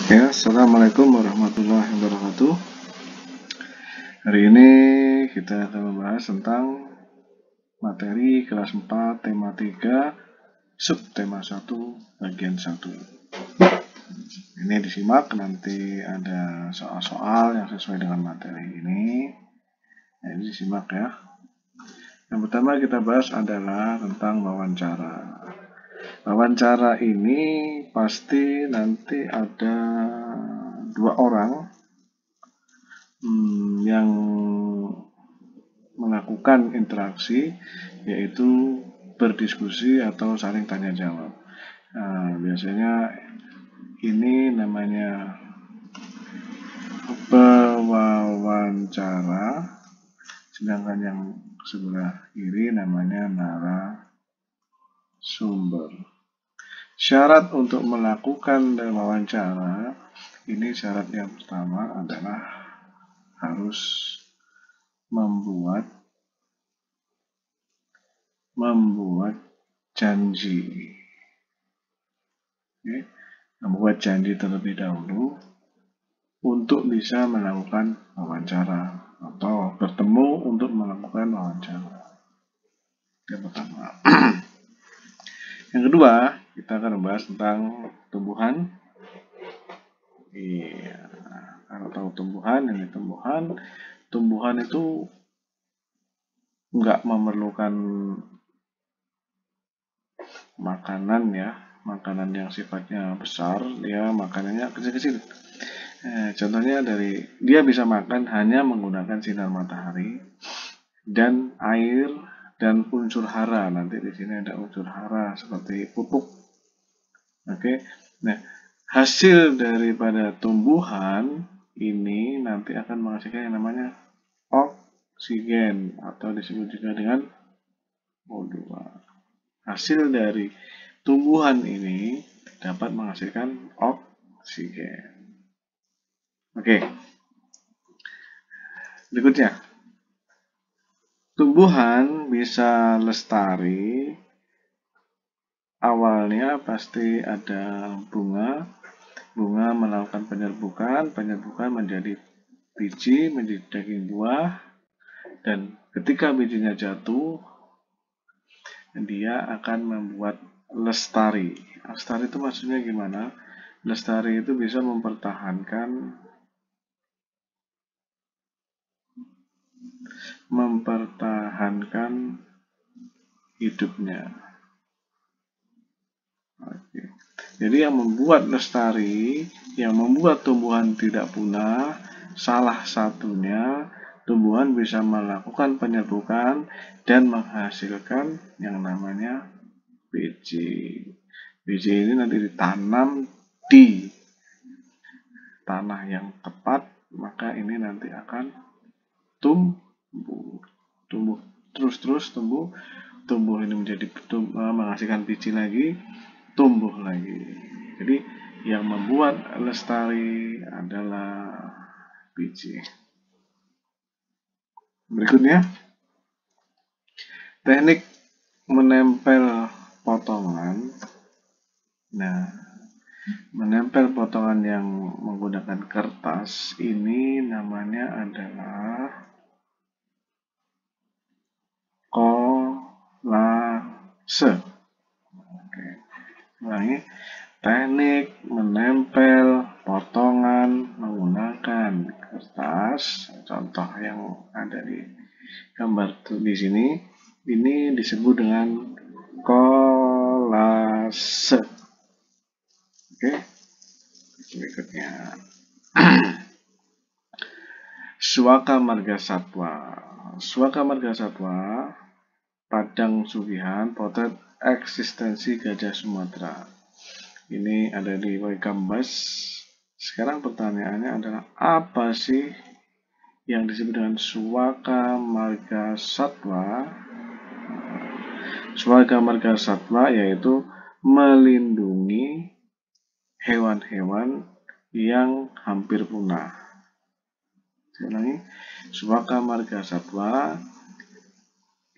Ya, Assalamualaikum warahmatullahi wabarakatuh. Hari ini kita akan membahas tentang materi kelas 4, tema 3, subtema 1, bagian 1. Ini disimak, nanti ada soal-soal yang sesuai dengan materi ini. Nah, ini disimak ya. Yang pertama kita bahas adalah tentang wawancara. Wawancara ini pasti nanti ada dua orang yang melakukan interaksi, yaitu berdiskusi atau saling tanya jawab. Nah, biasanya ini namanya pewawancara, sedangkan yang sebelah kiri namanya narasumber. Syarat untuk melakukan wawancara ini, syarat yang pertama adalah harus membuat janji. Oke. Membuat janji terlebih dahulu untuk bisa melakukan wawancara atau bertemu untuk melakukan wawancara. Yang pertama. Yang kedua, kita akan membahas tentang tumbuhan. Iya, kalau tahu tumbuhan, ini tumbuhan itu nggak memerlukan makanan ya, makanan yang sifatnya besar, ya makanannya kecil-kecil. Contohnya dia bisa makan hanya menggunakan sinar matahari dan air dan unsur hara. Nanti di sini ada unsur hara seperti pupuk. Oke. Nah, hasil daripada tumbuhan ini nanti akan menghasilkan yang namanya oksigen atau disebut juga dengan O2. Hasil dari tumbuhan ini dapat menghasilkan oksigen. Oke. Berikutnya. Tumbuhan bisa lestari. Awalnya pasti ada bunga melakukan penyerbukan menjadi biji, menjadi daging buah, dan ketika bijinya jatuh, dia akan membuat lestari. Lestari itu maksudnya gimana? Lestari itu bisa mempertahankan hidupnya. Oke. Jadi yang membuat lestari, yang membuat tumbuhan tidak punah, salah satunya tumbuhan bisa melakukan penyerbukan dan menghasilkan yang namanya biji. Biji ini nanti ditanam di tanah yang tepat, maka ini nanti akan tumbuh terus tumbuh ini menjadi menghasilkan biji lagi, tumbuh lagi. Jadi yang membuat lestari adalah biji. Berikutnya, teknik menempel potongan. Nah, menempel potongan yang menggunakan kertas ini namanya adalah kolase. Oke. Ulangi. Teknik menempel potongan menggunakan kertas. Contoh yang ada di gambar di sini, ini disebut dengan kolase. Oke. Berikutnya. Suaka Marga Satwa. Suaka Marga Satwa, Padang Sugihan, potret eksistensi gajah Sumatera. Ini ada di Waikambas. Sekarang pertanyaannya adalah, apa sih yang disebut dengan Suaka Marga Satwa? Suaka Marga Satwa yaitu melindungi hewan-hewan yang hampir punah. Saya ulangi, Suaka Marga Satwa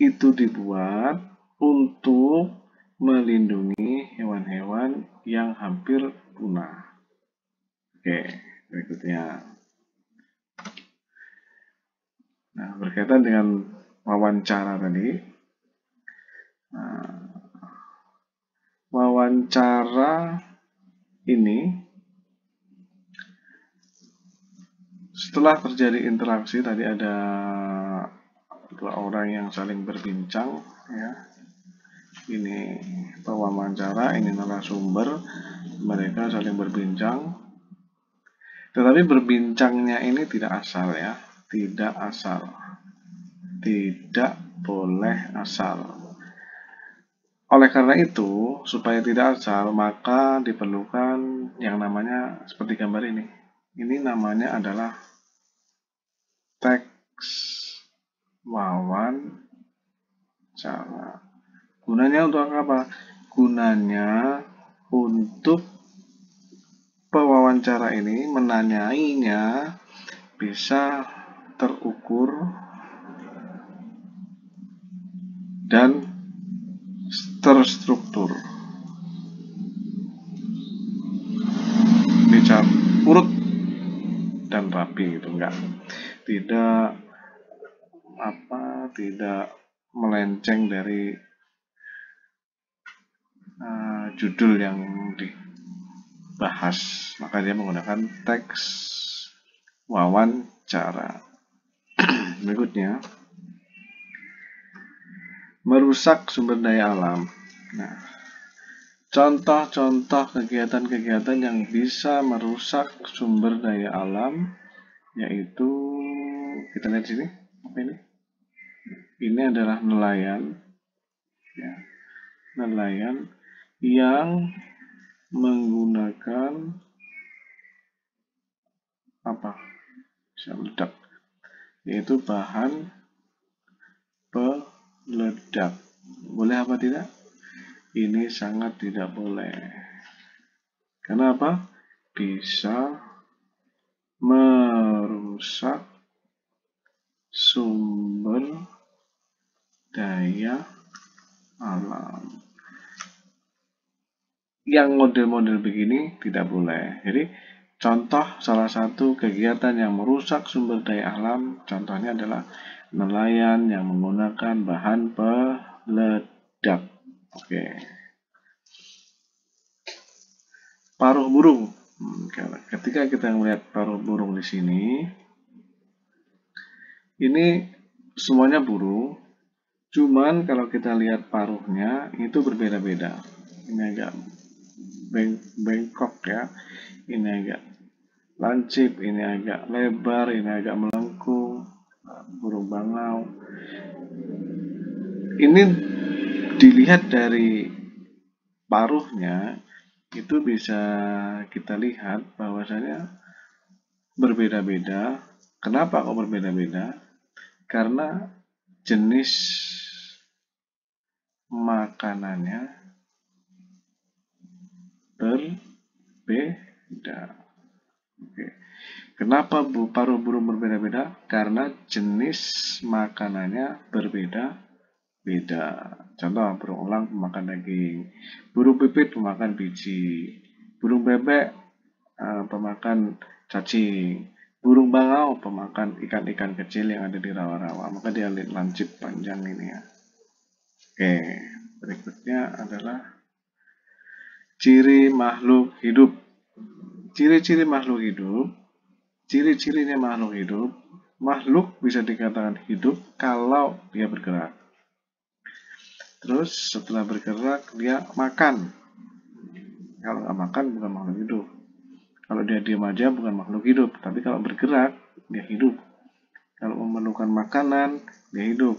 itu dibuat untuk melindungi hewan-hewan yang hampir punah. Oke, berikutnya. Nah, berkaitan dengan wawancara tadi, wawancara ini setelah terjadi interaksi, tadi ada dua orang yang saling berbincang, ya. Ini pewawancara, ini narasumber, mereka saling berbincang. Tetapi berbincangnya ini tidak asal, ya, tidak asal, tidak boleh asal. Oleh karena itu, supaya tidak asal, maka diperlukan yang namanya seperti gambar ini. Ini namanya adalah teks wawancara. Gunanya untuk apa? Gunanya untuk pewawancara ini menanyainya bisa terukur dan terstruktur. Bisa urut dan rapi gitu, enggak. Tidak melenceng dari judul yang dibahas, maka dia menggunakan teks wawancara. Berikutnya, merusak sumber daya alam. Nah, contoh-contoh kegiatan-kegiatan yang bisa merusak sumber daya alam yaitu, kita lihat sini, apa ini? Ini adalah nelayan, ya, nelayan yang menggunakan apa? Bisa meledak, yaitu bahan peledak. Boleh apa tidak? Ini sangat tidak boleh. Kenapa? Bisa merusak sumber daya alam. Yang model-model begini tidak boleh. Jadi contoh salah satu kegiatan yang merusak sumber daya alam, contohnya adalah nelayan yang menggunakan bahan peledak. Oke. Paruh burung. Ketika kita melihat paruh burung di sini, ini semuanya burung, cuman kalau kita lihat paruhnya itu berbeda-beda. Ini agak bengkok, ya, ini agak lancip, ini agak lebar, ini agak melengkung, burung bangau. Ini dilihat dari paruhnya, itu bisa kita lihat bahwasanya berbeda-beda. Kenapa kok berbeda-beda? Karena jenis makanannya berbeda. Oke. Kenapa paruh burung berbeda-beda? Karena jenis makanannya berbeda-beda. Contoh, burung elang pemakan daging, burung pipit pemakan biji, burung bebek pemakan cacing, burung bangau pemakan ikan-ikan kecil yang ada di rawa-rawa. Maka dia lancip panjang ini, ya. Oke, berikutnya adalah ciri makhluk hidup. Ciri-ciri makhluk hidup. Ciri-cirinya makhluk hidup. Makhluk bisa dikatakan hidup kalau dia bergerak. Terus setelah bergerak dia makan. Kalau nggak makan bukan makhluk hidup. Kalau dia diam aja bukan makhluk hidup. Tapi kalau bergerak dia hidup. Kalau memerlukan makanan dia hidup.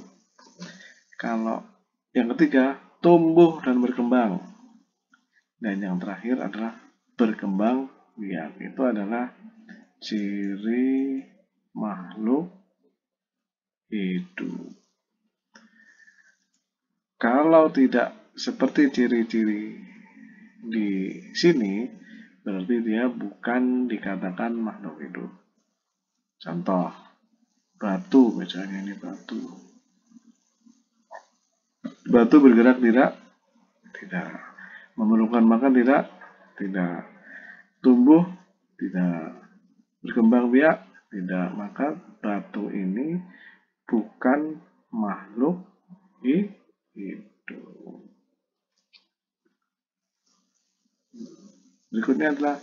Kalau yang ketiga, tumbuh dan berkembang. Dan yang terakhir adalah berkembang biak. Itu adalah ciri makhluk hidup. Kalau tidak seperti ciri-ciri di sini, berarti dia bukan dikatakan makhluk hidup. Contoh, batu misalnya, ini batu. Batu bergerak tidak? Tidak. Memerlukan makan tidak? Tidak. Tumbuh? tidak berkembang biak, tidak, maka batu ini bukan makhluk hidup. Berikutnya adalah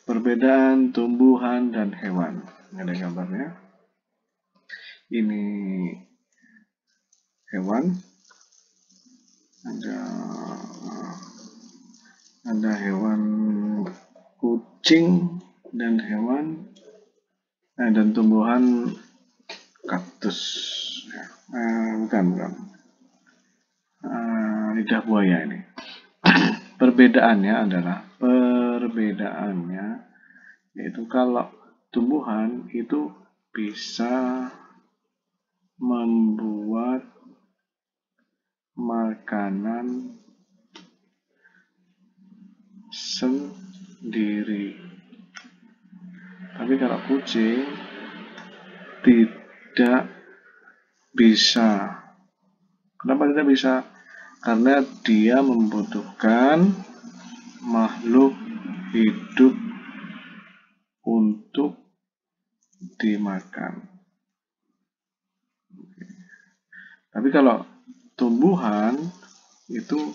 perbedaan tumbuhan dan hewan. Ada gambarnya. Ini hewan. Ada hewan kucing dan dan tumbuhan kaktus. Bukan. Lidah buaya ini. Perbedaannya yaitu kalau tumbuhan itu bisa membuat makanan sendiri. Tapi kalau kucing tidak bisa. Kenapa tidak bisa? Karena dia membutuhkan makhluk hidup untuk dimakan. Tapi kalau tumbuhan itu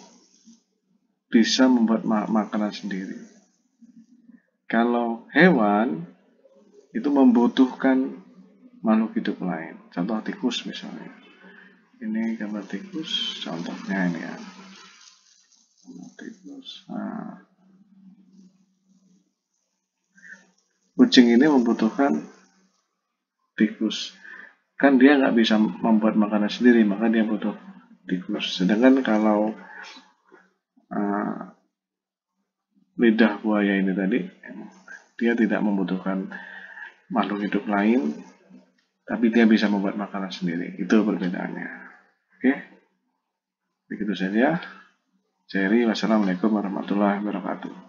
bisa membuat makanan sendiri. Kalau hewan itu membutuhkan makhluk hidup lain. Contoh tikus misalnya. Ini gambar tikus, contohnya ini ya. Tikus. Kucing ini membutuhkan tikus. Kan dia nggak bisa membuat makanan sendiri, maka dia butuh tikus. Sedangkan kalau lidah buaya ini tadi, dia tidak membutuhkan makhluk hidup lain, tapi dia bisa membuat makanan sendiri. Itu perbedaannya. Oke, begitu saja. Wassalamualaikum warahmatullahi wabarakatuh.